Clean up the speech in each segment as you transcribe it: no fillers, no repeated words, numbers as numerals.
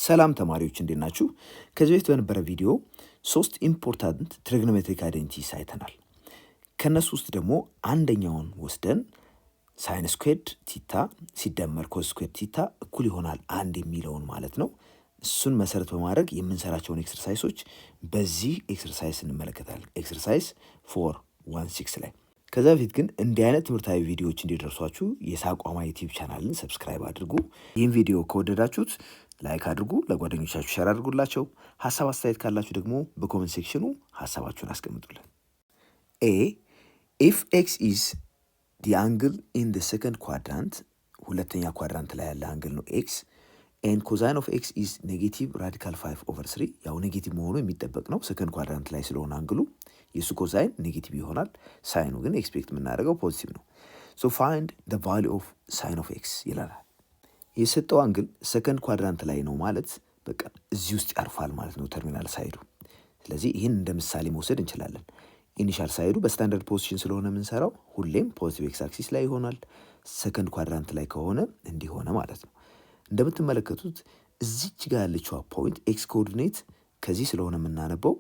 ሰላም ተማሪዎች እንዴት ናችሁ? ከዚህ በፊት በነበረ ቪዲዮ 3 ኢምፖርታንት ትሪግኖሜትሪክ አይደንቲቲስ አይተናል። ከነሱ ውስጥ ደግሞ አንደኛውን ወስደን ሳይን ስኩዌርድ ቲታ ሲደመር ኮስ ስኩዌርድ ቲታ እኩል ይሆናል 1 የሚለውን ማለት ነው። እሱን መሰረት በማድረግ የምንሰራቸውን ኤክሰርሳይሶች በዚህ ኤክሰርሳይዝ እንመለከታለን። ኤክሰርሳይዝ 4.1.6 ላይ ከዛ በፊት ግን እንዲህ አይነት ትምህርታዊ ቪዲዮዎች እንዲደርሷችሁ የሳቋማ ዩቲዩብ ቻናልን ሰብስክራይብ አድርጉ። ይህን ቪዲዮ ከወደዳችሁት ላይክ አድርጉ፣ ለጓደኞቻችሁ ሼር አድርጉላቸው። ሀሳብ አስተያየት ካላችሁ ደግሞ በኮሜንት ሴክሽኑ ሀሳባችሁን አስቀምጡልን። ኤ ኢፍ ኤክስ ኢዝ ዲ አንግል ኢን ደ ሰከንድ ኳድራንት፣ ሁለተኛ ኳድራንት ላይ ያለ አንግል ነው ኤክስ። ኤንድ ኮዛይን ኦፍ ኤክስ ኢዝ ኔጌቲቭ ራዲካል 5/3። ያው ኔጌቲቭ መሆኑ የሚጠበቅ ነው፣ ሰከንድ ኳድራንት ላይ ስለሆነ አንግሉ የሱ ኮዛይን ኔጌቲቭ ይሆናል። ሳይኑ ግን ኤክስፔክት የምናደርገው ፖዚቲቭ ነው። ሶ ፋይንድ ደ ቫሊዩ ኦፍ ሳይን ኦፍ ኤክስ ይለናል። የሰጠው አንግል ሰከንድ ኳድራንት ላይ ነው ማለት በቃ እዚህ ውስጥ ያርፋል ማለት ነው ተርሚናል ሳይዱ። ስለዚህ ይህን እንደ ምሳሌ መውሰድ እንችላለን። ኢኒሻል ሳይዱ በስታንዳርድ ፖዚሽን ስለሆነ የምንሰራው ሁሌም ፖዚቲቭ ኤክስ አክሲስ ላይ ይሆናል። ሰከንድ ኳድራንት ላይ ከሆነ እንዲሆነ ማለት ነው። እንደምትመለከቱት እዚች ጋር ያለችዋ ፖይንት ኤክስ ኮኦርዲኔት ከዚህ ስለሆነ የምናነበው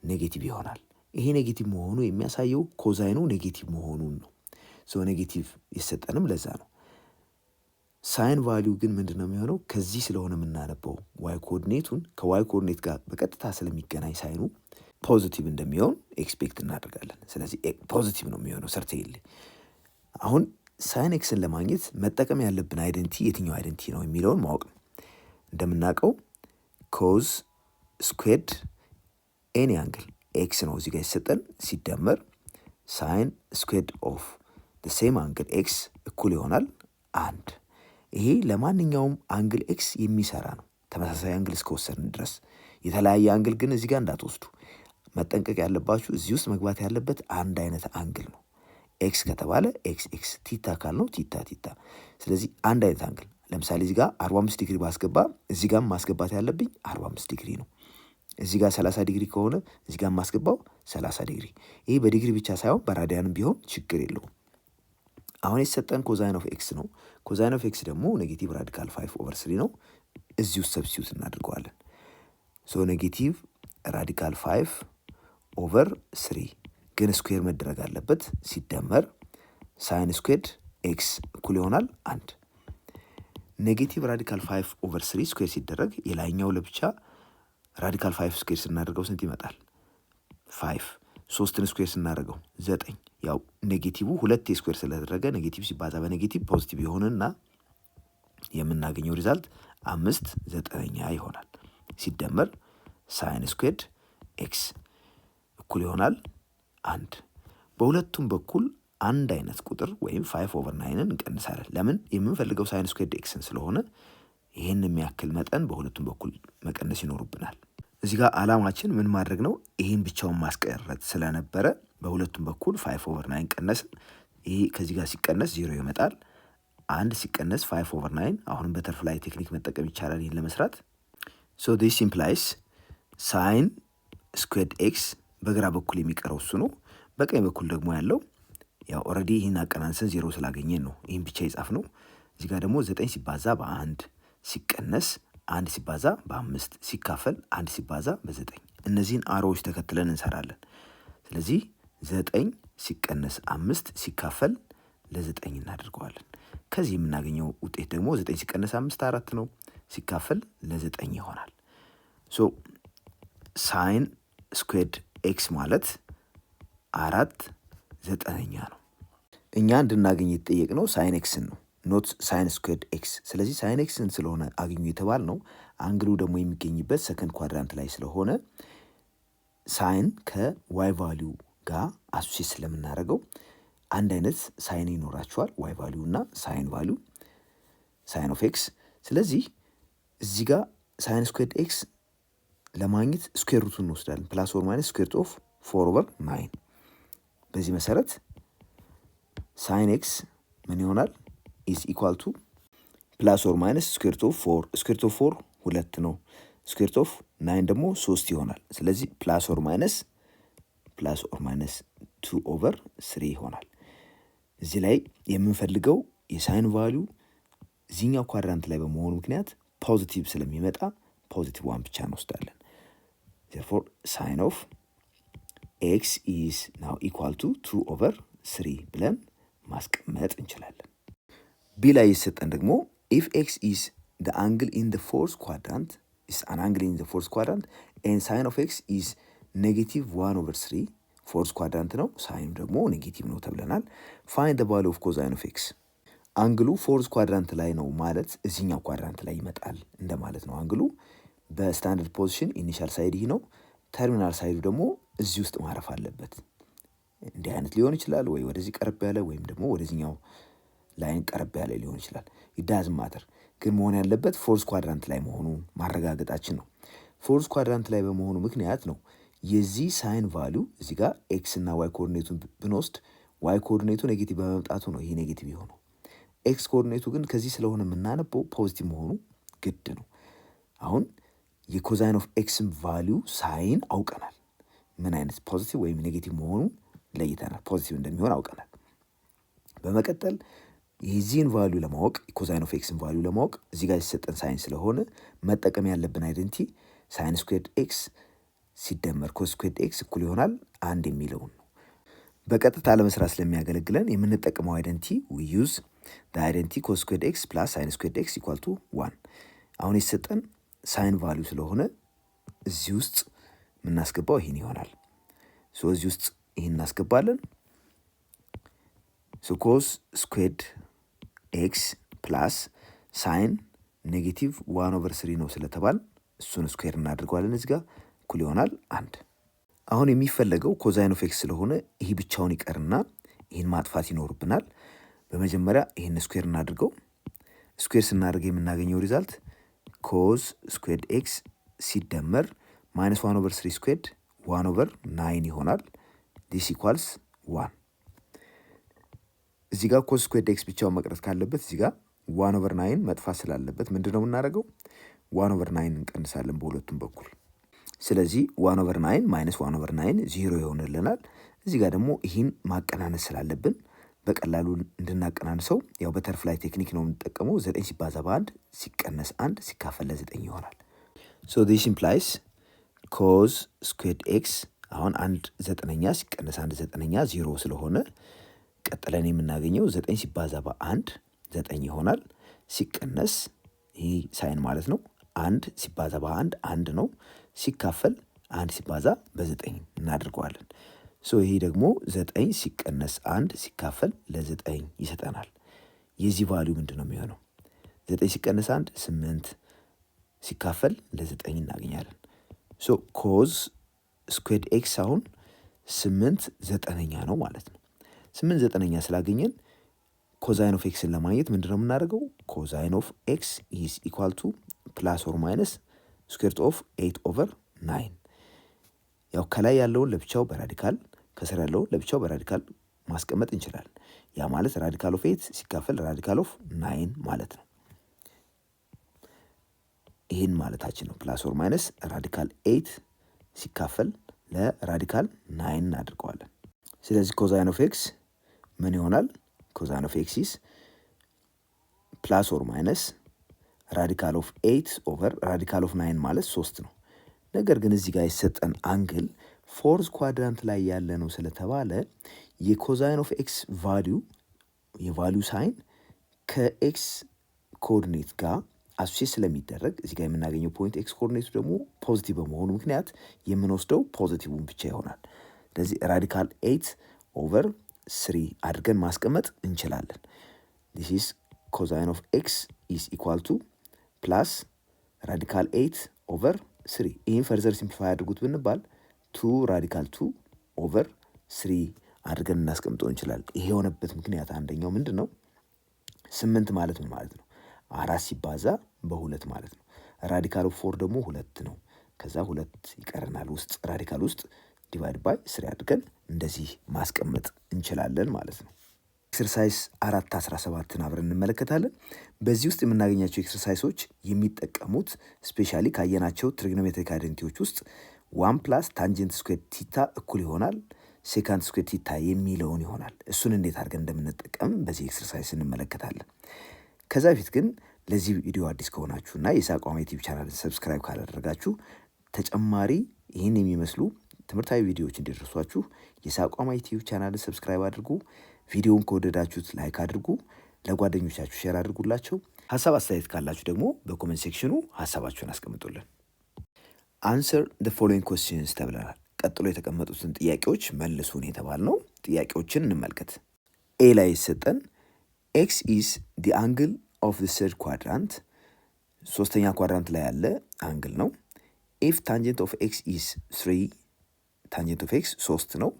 ኔጌቲቭ ይሆናል። ይሄ ኔጌቲቭ መሆኑ የሚያሳየው ኮዛይኑ ኔጌቲቭ መሆኑን ነው። ሶ ኔጌቲቭ የሰጠንም ለዛ ነው። ሳይን ቫሊዩ ግን ምንድን ነው የሚሆነው? ከዚህ ስለሆነ የምናነበው ዋይ ኮኦርዲኔቱን ከዋይ ኮኦርዲኔት ጋር በቀጥታ ስለሚገናኝ ሳይኑ ፖዚቲቭ እንደሚሆን ኤክስፔክት እናደርጋለን። ስለዚህ ፖዚቲቭ ነው የሚሆነው ሰርቴይል። አሁን ሳይን ኤክስን ለማግኘት መጠቀም ያለብን አይደንቲ የትኛው አይደንቲ ነው የሚለውን ማወቅ ነው። እንደምናውቀው ኮዝ ስኩዌርድ ኤኒ አንግል ኤክስ ነው እዚህ ጋር የተሰጠን ሲደመር ሳይን ስኩዌርድ ኦፍ ደ ሴም አንግል ኤክስ እኩል ይሆናል 1። ይሄ ለማንኛውም አንግል ኤክስ የሚሰራ ነው፣ ተመሳሳይ አንግል እስከወሰድን ድረስ። የተለያየ አንግል ግን እዚህ ጋር እንዳትወስዱ። መጠንቀቅ ያለባችሁ እዚህ ውስጥ መግባት ያለበት አንድ አይነት አንግል ነው። ኤክስ ከተባለ ኤክስ ኤክስ፣ ቲታ ካልነው ቲታ ቲታ። ስለዚህ አንድ አይነት አንግል። ለምሳሌ እዚህ ጋር 45 ዲግሪ ባስገባ እዚህ ጋር ማስገባት ያለብኝ 45 ዲግሪ ነው። እዚህ ጋር 30 ዲግሪ ከሆነ እዚህ ጋር ማስገባው 30 ዲግሪ። ይሄ በዲግሪ ብቻ ሳይሆን በራዲያንም ቢሆን ችግር የለውም። አሁን የተሰጠን ኮዛይን ኦፍ ኤክስ ነው። ኮዛይን ኦፍ ኤክስ ደግሞ ኔጌቲቭ ራዲካል 5/3 ነው። እዚህ ውስጥ ሰብስቲዩት እናድርገዋለን። ሶ ኔጌቲቭ ራዲካል 5/3 ግን ስኩዌር መደረግ አለበት ሲደመር ሳይን ስኩዌርድ ኤክስ እኩል ይሆናል 1። ኔጌቲቭ ራዲካል 5/3 ስኩዌር ሲደረግ የላይኛው ለብቻ ራዲካል 5 ስኩዌር ስናደርገው ስንት ይመጣል? 5። 3ን ስኩዌር ስናደርገው 9። ያው ኔጌቲቭ 2 ስኩዌር ስለተደረገ ኔጌቲቭ ሲባዛ በኔጌቲቭ ፖዚቲቭ ይሆንና የምናገኘው ሪዛልት 5/9 ይሆናል። ሲደመር ሳይን ስኩዌርድ ኤክስ እኩል ይሆናል 1። በሁለቱም በኩል አንድ አይነት ቁጥር ወይም 5/9ን እንቀንሳለን። ለምን? የምንፈልገው ሳይን ስኩዌርድ ኤክስን ስለሆነ ይህን የሚያክል መጠን በሁለቱም በኩል መቀነስ ይኖርብናል። እዚህ ጋር አላማችን ምን ማድረግ ነው? ይህን ብቻውን ማስቀረት ስለነበረ በሁለቱም በኩል 5/9 ቀነስን። ይህ ከዚህ ጋር ሲቀነስ 0 ይመጣል። 1 ሲቀነስ 5/9። አሁንም በተርፍላይ ቴክኒክ መጠቀም ይቻላል ይህን ለመስራት። ሶ ዲስ ኢምፕላይስ ሳይን ስኩዌርድ ኤክስ በግራ በኩል የሚቀረው እሱ ነው። በቀኝ በኩል ደግሞ ያለው ያው ኦልሬዲ ይህን አቀናንሰን 0 ስላገኘን ነው ይህን ብቻ የጻፍ ነው። እዚህ ጋር ደግሞ 9 ሲባዛ በ1 ሲቀነስ 1 ሲባዛ በ5 ሲካፈል 1 ሲባዛ በ9። እነዚህን አሮዎች ተከትለን እንሰራለን። ስለዚህ 9 ሲቀነስ 5 ሲካፈል ለ9 እናደርገዋለን። ከዚህ የምናገኘው ውጤት ደግሞ 9 ሲቀነስ 5 4 ነው፣ ሲካፈል ለ9 ይሆናል። ሶ ሳይን ስኩዌርድ ኤክስ ማለት 4/9 ነው። እኛ እንድናገኝ የተጠየቅነው ሳይን ኤክስን ነው፣ ኖት ሳይን ስኩዌርድ ኤክስ። ስለዚህ ሳይን ኤክስን ስለሆነ አግኙ የተባል ነው። አንግሉ ደግሞ የሚገኝበት ሰከንድ ኳድራንት ላይ ስለሆነ ሳይን ከዋይ ቫሊዩ ጋር አሶሴት ስለምናደርገው አንድ አይነት ሳይን ይኖራቸዋል፣ ዋይ ቫሊዩ እና ሳይን ቫሊዩ ሳይን ኦፍ ኤክስ። ስለዚህ እዚህ ጋር ሳይን ስኩዌርድ ኤክስ ለማግኘት ስኩዌር ሩቱን እንወስዳለን። ፕላስ ኦር ማይነስ ስኩዌር ኦፍ 4/9። በዚህ መሰረት ሳይን ኤክስ ምን ይሆናል? ኢዝ ኢኳል ቱ ፕላስ ኦር ማይነስ ስኩዌር ኦፍ 4። ስኩዌር ኦፍ 4 2 ነው። ስኩዌር ኦፍ 9 ደግሞ 3 ይሆናል። ስለዚህ ፕላስ ኦር ማይነስ 2/3 ይሆናል። እዚህ ላይ የምንፈልገው የሳይን ቫሊዩ እዚህኛው ኳድራንት ላይ በመሆኑ ምክንያት ፖዚቲቭ ስለሚመጣ ፖዚቲቭ 1 ብቻ እንወስዳለን። therefore ሳይን ኦፍ ኤክስ ኢዝ ናው ኢኳል ቱ 2/3 ብለን ማስቀመጥ እንችላለን። ቢ ላይ የሰጠን ደግሞ if x is the angle in the fourth quadrant is an angle in the fourth quadrant and sin of x is -1/3 ፎርስ ኳድራንት ነው፣ ሳይኑ ደግሞ ኔጌቲቭ ነው ተብለናል። find the value of cosine of x አንግሉ ፎርስ ኳድራንት ላይ ነው ማለት እዚህኛው ኳድራንት ላይ ይመጣል እንደማለት ነው። አንግሉ በስታንዳርድ ፖዚሽን ኢኒሻል ሳይድ ይህ ነው፣ ተርሚናል ሳይዱ ደግሞ እዚህ ውስጥ ማረፍ አለበት። እንዲህ አይነት ሊሆን ይችላል ወይ ወደዚህ ቀረብ ያለ ወይም ደግሞ ወደዚህኛው ላይን ቀረብ ያለ ሊሆን ይችላል። ኢዳዝ ማተር ግን መሆን ያለበት ፎርስ ኳድራንት ላይ መሆኑን ማረጋገጣችን ነው። ፎርስ ኳድራንት ላይ በመሆኑ ምክንያት ነው የዚህ ሳይን ቫሊዩ እዚህ ጋር ኤክስ እና ዋይ ኮኦርዲኔቱን ብንወስድ ዋይ ኮኦርዲኔቱ ኔጌቲቭ በመምጣቱ ነው ይሄ ኔጌቲቭ የሆነው። ኤክስ ኮኦርዲኔቱ ግን ከዚህ ስለሆነ የምናነበው ፖዚቲቭ መሆኑ ግድ ነው። አሁን የኮዛይን ኦፍ ኤክስን ቫሊዩ ሳይን አውቀናል። ምን አይነት ፖዚቲቭ ወይም ኔጌቲቭ መሆኑን ለይተናል። ፖዚቲቭ እንደሚሆን አውቀናል። በመቀጠል የዚህን ቫሊዩ ለማወቅ የኮዛይን ኦፍ ኤክስን ቫሊዩ ለማወቅ እዚህ ጋር የተሰጠን ሳይን ስለሆነ መጠቀም ያለብን አይደንቲ ሳይን ስኩዌርድ ኤክስ ሲደመር ኮስ ስኩዌርድ ኤክስ እኩል ይሆናል 1 የሚለውን ነው። በቀጥታ ለመስራት ስለሚያገለግለን የምንጠቀመው አይደንቲ we use the identity cos squared x plus sin squared x equal to 1። አሁን የተሰጠን ሳይን ቫሊዩ ስለሆነ እዚህ ውስጥ የምናስገባው ይሄን ይሆናል። ሶ እዚህ ውስጥ ይሄን እናስገባለን። ሶ cos squared x plus sin -1/3 ነው ስለተባል እሱን ስኩዌር እናድርገዋለን። እዚህ ጋር እኩል ይሆናል 1። አሁን የሚፈለገው ኮዛይን ኦፍ ኤክስ ስለሆነ ይሄ ብቻውን ይቀርና ይሄን ማጥፋት ይኖርብናል። በመጀመሪያ ይሄን ስኩዌር እናድርገው። ስኩዌር ስናደርግ የምናገኘው ሪዛልት ኮዝ ስኩዌርድ ኤክስ ሲደመር -1/3 ስኩዌርድ 1/9 ይሆናል። ዲስ ኢኳልስ 1። እዚህ ጋር ኮዝ ስኩዌርድ ኤክስ ብቻውን መቅረት ካለበት እዚህ ጋር 1/9 መጥፋት ስላለበት ምንድነው የምናደርገው? 1/9 እንቀንሳለን በሁለቱም በኩል። ስለዚህ 1/9 -1/9 0 ይሆንልናል። እዚህ ጋር ደግሞ ይህን ማቀናነስ ስላለብን በቀላሉ እንድናቀናንሰው ያው በተርፍላይ ቴክኒክ ነው የምንጠቀመው። 9 ሲባዛ በ1 ሲቀነስ 1 ሲካፈል ለ9 ይሆናል። ሶ ዲስ ኢምፕላይስ ኮዝ ስኩዌርድ ኤክስ አሁን 1/9 ሲቀነስ 1/9 0 ስለሆነ ቀጥለን የምናገኘው 9 ሲባዛ በ1 9 ይሆናል። ሲቀነስ ይህ ሳይን ማለት ነው 1 ሲባዛ በ1 1 ነው። ሲካፈል 1 ሲባዛ በ9 እናድርገዋለን። ሶ ይሄ ደግሞ 9 ሲቀነስ 1 ሲካፈል ለ9 ይሰጠናል። የዚህ ቫልዩ ምንድነው የሚሆነው? 9 ሲቀነስ 1 8 ሲካፈል ለ9 እናገኛለን። ሶ ኮዝ ስኩዌርድ ኤክስ አሁን 8/9 ነው ማለት ነው። 8/9 ስላገኘን ኮዛይን ኦፍ ኤክስን ለማግኘት ምንድነው የምናደርገው? ኮዛይን ኦፍ ኤክስ ኢዝ ኢኳል ቱ ፕላስ ኦር ማይነስ ስኩዌር ኦፍ 8/9። ያው ከላይ ያለውን ለብቻው በራዲካል ከስር ያለውን ለብቻው በራዲካል ማስቀመጥ እንችላለን። ያ ማለት ራዲካል ኦፍ 8 ሲካፈል ራዲካል ኦፍ 9 ማለት ነው። ይህን ማለታችን ነው። ፕላስ ኦር ማይነስ ራዲካል 8 ሲካፈል ለራዲካል 9 እናድርገዋለን። ስለዚህ ኮዛይን ኦፍ ኤክስ ምን ይሆናል? ኮዛይን ኦፍ ኤክስ ኢዝ ፕላስ ኦር ማይነስ ራዲካል ኦፍ 8 ኦቨር ራዲካል ኦፍ 9 ማለት 3 ነው። ነገር ግን እዚህ ጋር የሰጠን አንግል ፎርስ ኳድራንት ላይ ያለ ነው ስለተባለ የኮዛይን ኦፍ ኤክስ ቫልዩ የቫልዩ ሳይን ከኤክስ ኮኦርዲኔት ጋር አሶሲዬት ስለሚደረግ እዚህ ጋር የምናገኘው ፖይንት ኤክስ ኮኦርዲኔቱ ደግሞ ፖዚቲቭ በመሆኑ ምክንያት የምንወስደው ፖዚቲቭን ብቻ ይሆናል። ስለዚህ ራዲካል 8/3 አድርገን ማስቀመጥ እንችላለን። this is cosine of x is equal to ፕላስ ራዲካል 8/3 ይህን ፈርዘር ሲምፕሊፋይ አድርጉት ብንባል 2 ራዲካል 2/3 አድርገን እናስቀምጠው እንችላለን። ይሄ የሆነበት ምክንያት አንደኛው ምንድን ነው? 8 ማለት ምን ማለት ነው? 4 ሲባዛ በ2 ማለት ነው። ራዲካል ኦፍ 4 ደግሞ 2 ነው። ከዛ 2 ይቀረናል ውስጥ ራዲካል ውስጥ ዲቫይድ ባይ 3 አድርገን እንደዚህ ማስቀመጥ እንችላለን ማለት ነው። ኤክሰርሳይዝ 4.17 አብረን እንመለከታለን። በዚህ ውስጥ የምናገኛቸው ኤክሰርሳይሶች የሚጠቀሙት ስፔሻሊ ካየናቸው ትሪግኖሜትሪክ አይደንቲቲዎች ውስጥ 1 ፕላስ ታንጀንት ስኩዌር ቲታ እኩል ይሆናል ሴካንት ስኩዌር ቲታ የሚለውን ይሆናል። እሱን እንዴት አድርገን እንደምንጠቀም በዚህ ኤክሰርሳይዝ እንመለከታለን። ከዛ በፊት ግን ለዚህ ቪዲዮ አዲስ ከሆናችሁና የሳቋማ ዩቲዩብ ቻናልን ሰብስክራይብ ካላደረጋችሁ ተጨማሪ ይህን የሚመስሉ ትምህርታዊ ቪዲዮዎች እንዲደርሷችሁ የሳቋማ ዩቲዩብ ቻናልን ሰብስክራይብ አድርጉ። ቪዲዮውን ከወደዳችሁት ላይክ አድርጉ። ለጓደኞቻችሁ ሼር አድርጉላቸው። ሀሳብ አስተያየት ካላችሁ ደግሞ በኮሜንት ሴክሽኑ ሀሳባችሁን አስቀምጡልን። አንሰር the following questions ተብለናል። ቀጥሎ የተቀመጡትን ጥያቄዎች መልሱን የተባልነው ጥያቄዎችን እንመልከት። ኤ ላይ የተሰጠን ኤክስ ኢዝ the angle of the third quadrant ሶስተኛ ኳድራንት ላይ ያለ አንግል ነው። if tangent of x is 3 tangent of x 3 ነው።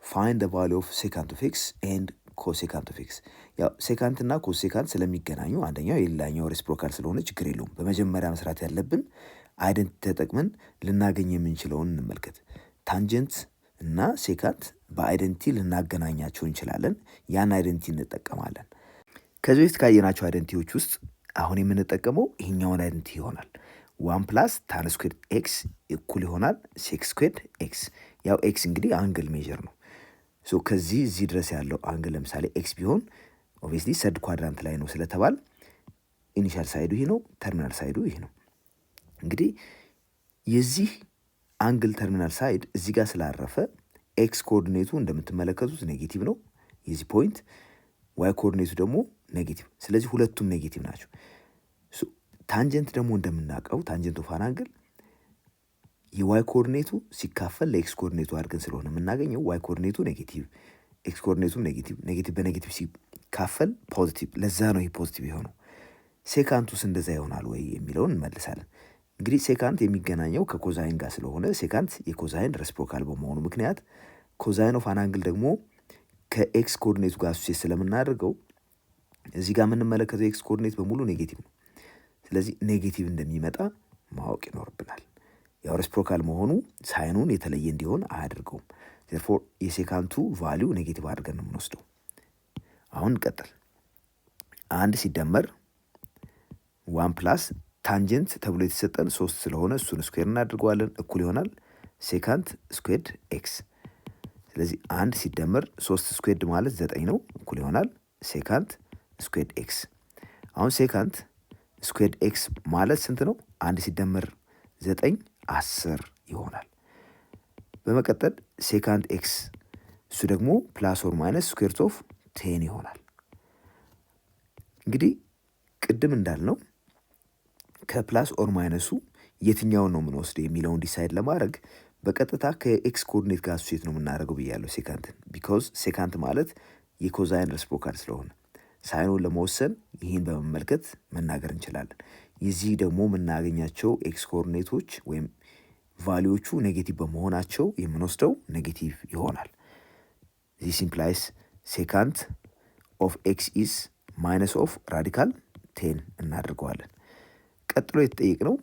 find the value of secant of x and cosecant of x ያው ሴካንት እና ኮሴካንት ስለሚገናኙ አንደኛው የሌላኛው ሬሲፕሮካል ስለሆነ ችግር የለውም። በመጀመሪያ መስራት ያለብን አይደንቲቲ ተጠቅመን ልናገኝ የምንችለውን እንመልከት። ታንጀንት እና ሴካንት በአይደንቲቲ ልናገናኛቸው እንችላለን። ያን አይደንቲቲ እንጠቀማለን። ከዚህ በፊት ካየናቸው አይደንቲቲዎች ውስጥ አሁን የምንጠቀመው ይሄኛውን አይደንቲቲ ይሆናል። 1 + tan ስኩዌር ኤክስ እኩል ይሆናል ሴክ ስኩዌር ኤክስ። ያው ኤክስ እንግዲህ አንግል ሜጀር ነው። ሶ ከዚህ እዚህ ድረስ ያለው አንግል ለምሳሌ ኤክስ ቢሆን ኦብቪየስሊ ሰርድ ኳድራንት ላይ ነው ስለተባል ኢኒሻል ሳይዱ ይሄ ነው፣ ተርሚናል ሳይዱ ይሄ ነው። እንግዲህ የዚህ አንግል ተርሚናል ሳይድ እዚህ ጋር ስላረፈ ኤክስ ኮኦርዲኔቱ እንደምትመለከቱት ኔጌቲቭ ነው የዚህ ፖይንት፣ ዋይ ኮኦርዲኔቱ ደግሞ ኔጌቲቭ። ስለዚህ ሁለቱም ኔጌቲቭ ናቸው። ታንጀንት ደግሞ እንደምናውቀው ታንጀንት ኦፍ አን አንግል የዋይ ኮኦርዲኔቱ ሲካፈል ለኤክስ ኮኦርዲኔቱ አድርገን ስለሆነ የምናገኘው ዋይ ኮኦርዲኔቱ ኔጌቲቭ፣ ኤክስ ኮኦርዲኔቱም ኔጌቲቭ፣ ኔጌቲቭ በኔጌቲቭ ሲካፈል ፖዚቲቭ። ለዛ ነው ይሄ ፖዚቲቭ የሆነው። ሴካንቱስ እንደዛ ይሆናል ወይ የሚለውን እንመልሳለን። እንግዲህ ሴካንት የሚገናኘው ከኮዛይን ጋር ስለሆነ ሴካንት የኮዛይን ሬሲፕሮካል በመሆኑ ምክንያት ኮዛይን ኦፍ አን አንግል ደግሞ ከኤክስ ኮኦርዲኔቱ ጋር አሶሴት ስለምናደርገው እዚህ ጋር የምንመለከተው ኤክስ ኮኦርዲኔት በሙሉ ኔጌቲቭ ነው። ስለዚህ ኔጌቲቭ እንደሚመጣ ማወቅ ይኖርብናል። ያው ሬሲፕሮካል መሆኑ ሳይኑን የተለየ እንዲሆን አያደርገውም። ዜርፎር የሴካንቱ ቫሊዩ ኔጌቲቭ አድርገን ነው የምንወስደው። አሁን እንቀጥል። 1 ሲደመር 1 + ታንጀንት ተብሎ የተሰጠን 3 ስለሆነ እሱን ስኩዌር እናድርገዋለን። እኩል ይሆናል ሴካንት ስኩዌርድ ኤክስ። ስለዚህ 1 ሲደመር 3 ስኩዌርድ ማለት 9 ነው። እኩል ይሆናል ሴካንት ስኩዌርድ ኤክስ። አሁን ሴካንት ስኩዌርድ ኤክስ ማለት ስንት ነው? 1 ሲደመር 9 10 ይሆናል። በመቀጠል ሴካንት ኤክስ እሱ ደግሞ ፕላስ ኦር ማይነስ ስኩዌር ኦፍ 10 ይሆናል። እንግዲህ ቅድም እንዳልነው ከፕላስ ኦር ማይነሱ የትኛውን ነው የምንወስደው የሚለውን ዲሳይድ ለማድረግ በቀጥታ ከኤክስ ኮኦርዲኔት ጋር አሶሴት ነው የምናደርገው ብያለሁ ሴካንትን። ቢኮዝ ሴካንት ማለት የኮዛይን ሬሲፕሮካል ስለሆነ ሳይኑን ለመወሰን ይህን በመመልከት መናገር እንችላለን። የዚህ ደግሞ የምናገኛቸው ኤክስ ኮኦርዲኔቶች ወይም ቫሊዎቹ ኔጌቲቭ በመሆናቸው የምንወስደው ኔጌቲቭ ይሆናል። ዚስ ኢምፕላይስ ሴካንት ኦፍ ኤክስ ኢዝ ማይነስ ኦፍ ራዲካል 10 እናደርገዋለን። ቀጥሎ የተጠየቅነው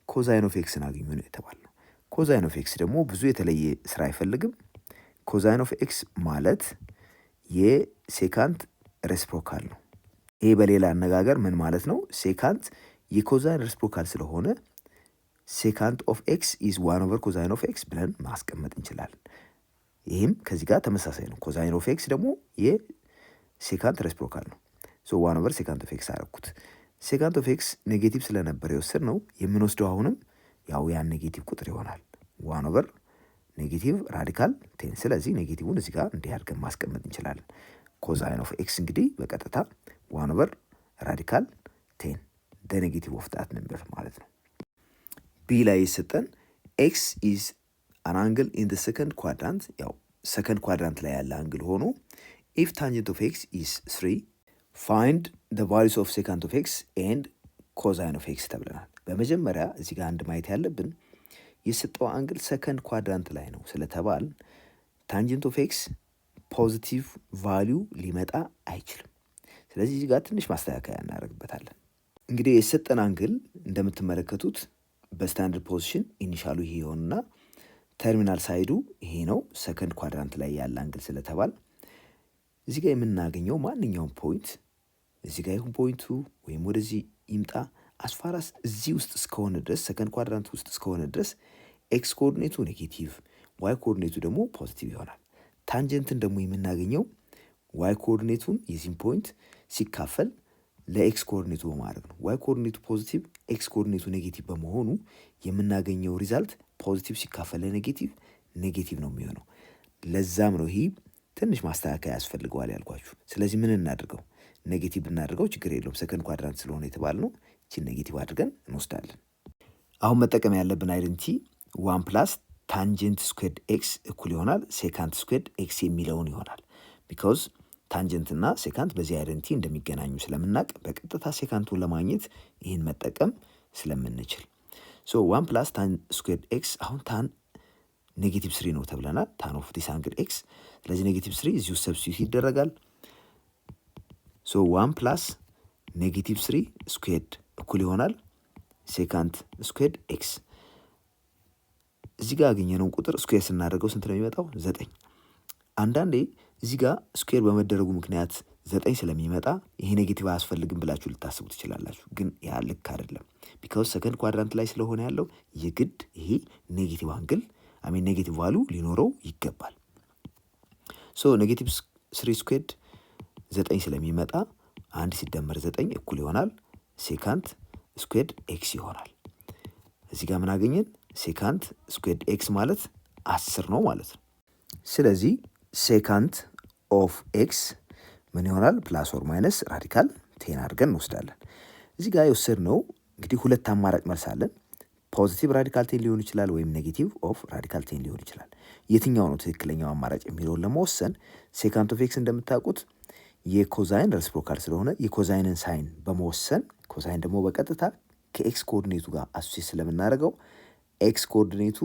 ኮዛይን ኦፍ ኤክስን አግኙ ነው የተባልነው። ኮዛይን ኦፍ ኤክስ ደግሞ ብዙ የተለየ ስራ አይፈልግም። ኮዛይን ኦፍ ኤክስ ማለት የሴካንት ሬሲፕሮካል ነው። ይሄ በሌላ አነጋገር ምን ማለት ነው? ሴካንት የኮዛይን ሬሲፕሮካል ስለሆነ ሴካንት ኦፍ ኤክስ ኢዝ 1 / ኮዛይን ኦፍ ኤክስ ብለን ማስቀመጥ እንችላለን። ይህም ከዚህ ጋር ተመሳሳይ ነው። ኮዛይን ኦፍ ኤክስ ደግሞ የሴካንት ሬሲፕሮካል ነው። ሶ 1 / ሴካንት ኦፍ ኤክስ አደረኩት። ሴካንት ኦፍ ኤክስ ኔጌቲቭ ስለነበረ የወሰድነው የምንወስደው አሁንም ያው ያን ኔጌቲቭ ቁጥር ይሆናል 1 / ኔጌቲቭ ራዲካል 10። ስለዚህ ኔጌቲቭን እዚህ ጋር እንዲህ አድርገን ማስቀመጥ እንችላለን። ኮዛይን ኦፍ ኤክስ እንግዲህ በቀጥታ 1 / ራዲካል 10 ደ ኔጌቲቭ ኦፍ ዳት ነምበር ማለት ነው። ቢ ላይ የሰጠን ኤክስ ኢዝ አን አንግል ኢን ደ ሰከንድ ኳድራንት፣ ያው ሰከንድ ኳድራንት ላይ ያለ አንግል ሆኖ ኢፍ ታንጀንት ኦፍ ኤክስ ኢዝ 3 ፋይንድ ደ ቫሉስ ኦፍ ሴካንት ኦፍ ኤክስ ኤንድ ኮዛይን ኦፍ ኤክስ ተብለናል። በመጀመሪያ እዚህ ጋር አንድ ማየት ያለብን የሰጠው አንግል ሰከንድ ኳድራንት ላይ ነው ስለተባል ታንጀንት ኦፍ ኤክስ ፖዚቲቭ ቫሊዩ ሊመጣ አይችልም። ስለዚህ እዚህ ጋር ትንሽ ማስተካከያ እናደርግበታለን። እንግዲህ የሰጠን አንግል እንደምትመለከቱት በስታንዳርድ ፖዚሽን ኢኒሻሉ ይሄ ይሆንና ተርሚናል ሳይዱ ይሄ ነው። ሰከንድ ኳድራንት ላይ ያለ አንግል ስለተባል እዚህ ጋር የምናገኘው ማንኛውም ፖይንት እዚህ ጋር ይሁን ፖይንቱ ወይም ወደዚህ ይምጣ አስፋራስ እዚህ ውስጥ እስከሆነ ድረስ ሰከንድ ኳድራንት ውስጥ እስከሆነ ድረስ ኤክስ ኮኦርዲኔቱ ኔጌቲቭ፣ ዋይ ኮኦርዲኔቱ ደግሞ ፖዚቲቭ ይሆናል። ታንጀንትን ደግሞ የምናገኘው ዋይ ኮኦርዲኔቱን የዚህን ፖይንት ሲካፈል ለኤክስ ኮኦርዲኔቱ በማድረግ ነው። ዋይ ኮኦርዲኔቱ ፖዚቲቭ ኤክስ ኮኦርዲኔቱ ኔጌቲቭ በመሆኑ የምናገኘው ሪዛልት ፖዚቲቭ ሲካፈል ኔጌቲቭ ነው የሚሆነው። ለዛም ነው ይሄ ትንሽ ማስተካከያ ያስፈልገዋል ያልኳችሁ። ስለዚህ ምን እናድርገው? ኔጌቲቭ ብናደርገው ችግር የለውም ሰከንድ ኳድራንት ስለሆነ የተባልነው እቺን ኔጌቲቭ አድርገን እንወስዳለን። አሁን መጠቀም ያለብን አይደንቲ 1 ፕላስ ታንጀንት ስኩዌርድ ኤክስ እኩል ይሆናል ሴካንት ስኩዌርድ ኤክስ የሚለውን ይሆናል። ቢካዝ ታንጀንት እና ሴካንት በዚህ አይደንቲ እንደሚገናኙ ስለምናውቅ በቀጥታ ሴካንቱን ለማግኘት ይህን መጠቀም ስለምንችል 1 ፕላስ ታን ስኩዌርድ ኤክስ አሁን ታን ኔጌቲቭ 3 ነው ተብለናል። ታን ኦፍ ዲስ አንግል ኤክስ። ስለዚህ ኔጌቲቭ 3 እዚሁ ሰብስቲዩት ይደረጋል። 1 ፕላስ ኔጌቲቭ 3 ስኩዌርድ እኩል ይሆናል ሴካንት ስኩዌርድ ኤክስ። እዚህ ጋር ያገኘነውን ቁጥር ስኩዌር ስናደርገው ስንት ነው የሚመጣው? 9። አንዳንዴ እዚህ ጋር ስኩዌር በመደረጉ ምክንያት 9 ስለሚመጣ ይሄ ኔጌቲቭ አያስፈልግም ብላችሁ ልታስቡ ትችላላችሁ። ግን ያ ልክ አይደለም። ቢካዝ ሰከንድ ኳድራንት ላይ ስለሆነ ያለው የግድ ይሄ ኔጌቲቭ አንግል ኔጌቲቭ ቫሉ ሊኖረው ይገባል። ኔጌቲቭ 3 ስኩዌርድ 9 ስለሚመጣ 1 ሲደመር 9 እኩል ይሆናል ሴካንት ስኩዌርድ ኤክስ ይሆናል። እዚህ ጋር ምን አገኘን? ሴካንት ስኩዌርድ ኤክስ ማለት 10 ነው ማለት ነው። ስለዚህ ሴካንት ኦፍ ኤክስ ምን ይሆናል? ፕላስ ኦር ማይነስ ራዲካል 10 አድርገን እንወስዳለን። እዚህ ጋር የወሰድነው እንግዲህ ሁለት አማራጭ መልስ አለን። ፖዚቲቭ ራዲካል 10 ሊሆን ይችላል ወይም ኔጌቲቭ ኦፍ ራዲካል 10 ሊሆን ይችላል። የትኛው ነው ትክክለኛው አማራጭ የሚለውን ለመወሰን ሴካንት ኦፍ ኤክስ እንደምታውቁት የኮዛይን ሬሲፕሮካል ስለሆነ የኮዛይንን ሳይን በመወሰን ኮዛይን ደግሞ በቀጥታ ከኤክስ ኮኦርዲኔቱ ጋር አሶሲዬት ስለምናደርገው ኤክስ ኮኦርዲኔቱ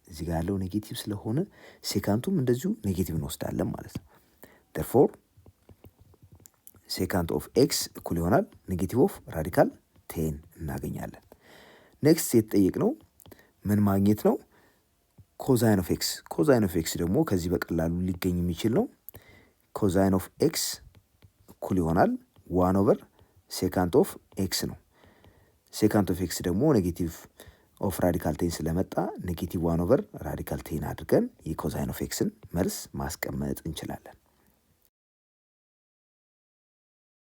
እዚህ ጋር ያለው ኔጌቲቭ ስለሆነ ሴካንቱም እንደዚሁ ኔጌቲቭ እንወስዳለን ማለት ነው። therefore ሴካንት ኦፍ ኤክስ እኩል ይሆናል ኔጌቲቭ ኦፍ ራዲካል 10 እናገኛለን። ኔክስት የተጠየቅነው ምን ማግኘት ነው? ኮዛይን ኦፍ ኤክስ። ኮዛይን ኦፍ ኤክስ ደግሞ ከዚህ በቀላሉ ሊገኝ የሚችል ነው። ኮዛይን ኦፍ ኤክስ እኩል ይሆናል 1 ኦቨር ሴካንት ኦፍ ኤክስ ነው። ሴካንት ኦፍ ኤክስ ደግሞ ኔጌቲቭ ኦፍ ራዲካል 10 ስለመጣ ኔጌቲቭ 1 ኦቨር ራዲካል 10 አድርገን የኮዛይን ኦፍ ኤክስን መልስ ማስቀመጥ እንችላለን።